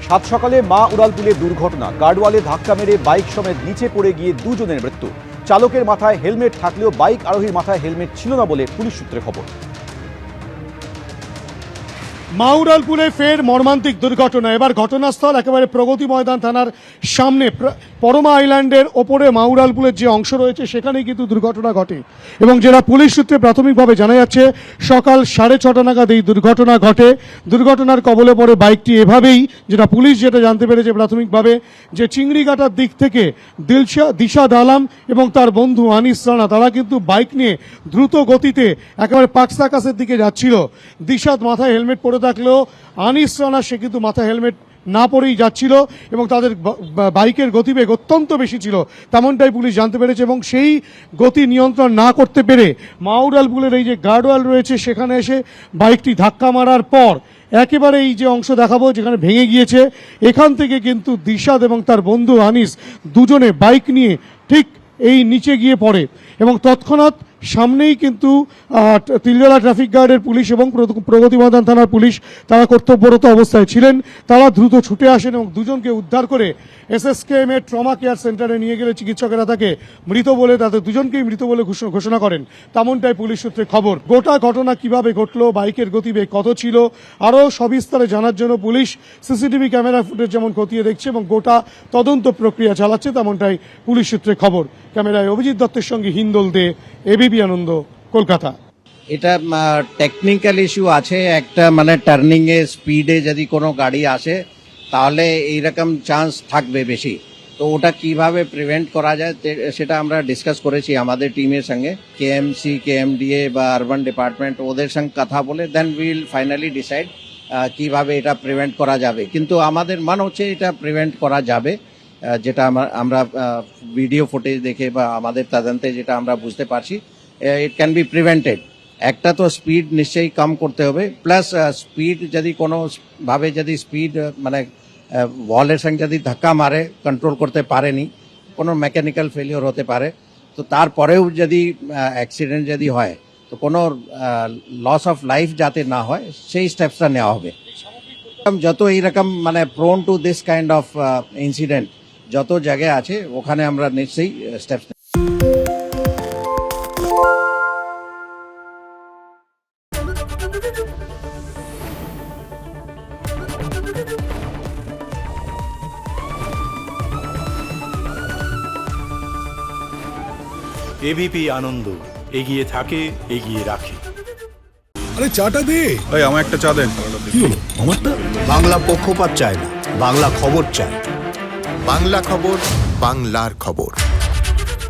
সাত সকালে মা উড়ালপুলে দুর্ঘটনা, গার্ডওয়ালে ধাক্কা মেরে বাইক সমেত নিচে পড়ে গিয়ে দুজনের মৃত্যু। চালকের মাথায় হেলমেট থাকলেও বাইক আরোহীর মাথায় হেলমেট ছিল না বলে পুলিশ সূত্রে খবর। মাউরালপুরে ফের মর্মান্তিক দুর্ঘটনা। এবার ঘটনাস্থল একেবারে প্রগতি ময়দান থানার সামনে, পরমা আইল্যান্ডের ওপরে মাউরালপুরের যে অংশ রয়েছে সেখানেই কিন্তু দুর্ঘটনা ঘটে এবং যেটা পুলিশ সূত্রে প্রাথমিকভাবে জানা যাচ্ছে সকাল 6:30 নাগাদ এই দুর্ঘটনা ঘটে। দুর্ঘটনার কবলে পড়ে বাইকটি এভাবেই, যেটা পুলিশ জানতে পেরেছে প্রাথমিকভাবে, যে চিংড়িঘাটার দিক থেকে দিশাদ আলম এবং তার বন্ধু আনিস রানা, তারা কিন্তু বাইক নিয়ে দ্রুত গতিতে একেবারে পাকসাকাশের দিকে যাচ্ছিল। দিশাদ মাথায় হেলমেট পরে থাকলেও আনিস রানা সে কিন্তু মাথায় হেলমেট না পরেই যাচ্ছিল এবং তাদের বাইকের গতিবেগ অত্যন্ত বেশি ছিল, তেমনটাই পুলিশ জানতে পেরেছে। এবং সেই গতি নিয়ন্ত্রণ না করতে পেরে মাউরালপুরের এই যে গার্ডওয়াল রয়েছে সেখানে এসে বাইকটি ধাক্কা মারার পর একেবারে এই যে অংশ দেখাবো যেখানে ভেঙে গিয়েছে, এখান থেকে কিন্তু দিশাদ এবং তার বন্ধু আনিস দুজনে বাইক নিয়ে ঠিক এই নিচে গিয়ে পড়ে এবং তৎক্ষণাৎ সামনেই কিন্তু তিলজলা ট্রাফিক গার্ডের পুলিশ এবং প্রগতি ময়দান থানার পুলিশ তারা কর্তব্যরত অবস্থায় ছিলেন। তারা দ্রুত ছুটে আসেন এবং দুজনকে উদ্ধার করে SSKM এর ট্রমা কেয়ার সেন্টারে নিয়ে গেলে চিকিৎসকেরা তাকে মৃত বলে, তাদের দুজনকেই মৃত বলে ঘোষণা করেন, তেমনটাই পুলিশ সূত্রে খবর। গোটা ঘটনা কিভাবে ঘটলো, বাইকের গতিবেগ কত ছিল, আরও সবিস্তারে জানার জন্য পুলিশ CCTV ক্যামেরা ফুটেজ যেমন খতিয়ে দেখছে এবং গোটা তদন্ত প্রক্রিয়া চালাচ্ছে, তেমনটাই পুলিশ সূত্রে খবর। ক্যামেরায় অভিজিৎ দত্তের সঙ্গে হিন্দল দে, ABP আনন্দ, কলকাতা। এটা টেকনিক্যাল ইস্যু আছে একটা, মানে টার্নিং এ স্পিডে যদি কোনো গাড়ি আসে তাহলে এইরকম চান্স থাকবে বেশি। তো ওটা কিভাবে প্রিভেন্ট করা যায় সেটা আমরা ডিসকাস করেছি আমাদের টিমের সঙ্গে, KMC, KMDA বা আরবান ডিপার্টমেন্ট, ওদের সঙ্গে কথা বলে দেন উইল ফাইনালি ডিসাইড কিভাবে এটা প্রিভেন্ট করা যাবে। কিন্তু আমাদের মনে হচ্ছে এটা প্রিভেন্ট করা যাবে, যেটা আমরা ভিডিও ফুটেজ দেখে বা আমাদের তদন্তে যেটা আমরা বুঝতে পারছি, ইট ক্যান বি প্রিভেন্টেড। একটা তো স্পিড নিশ্চয়ই কম করতে হবে, প্লাস স্পিড যদি কোনো ভাবে যদি স্পিড মানে ওয়ালের সঙ্গে যদি ধাক্কা মারে, কন্ট্রোল করতে পারেনি, কোনো মেকানিক্যাল ফেলিওর হতে পারে, তো তারপরেও যদি অ্যাক্সিডেন্ট যদি হয় তো কোনো লস অফ লাইফ যাতে না হয় সেই স্টেপসটা নেওয়া হবে। যত এইরকম মানে prone to this kind of incident যত জায়গায় আছে ওখানে আমরা নিশ্চয়ই স্টেপস। ABP আনন্দ, এগিয়ে থাকে, এগিয়ে রাখে। আরে চাটা দে। ভাই আমার একটা চা দেন। কি হলো আমারটা? বাংলা পক্ষপাত চায় না, বাংলা খবর চায়। বাংলা খবর, বাংলার খবর।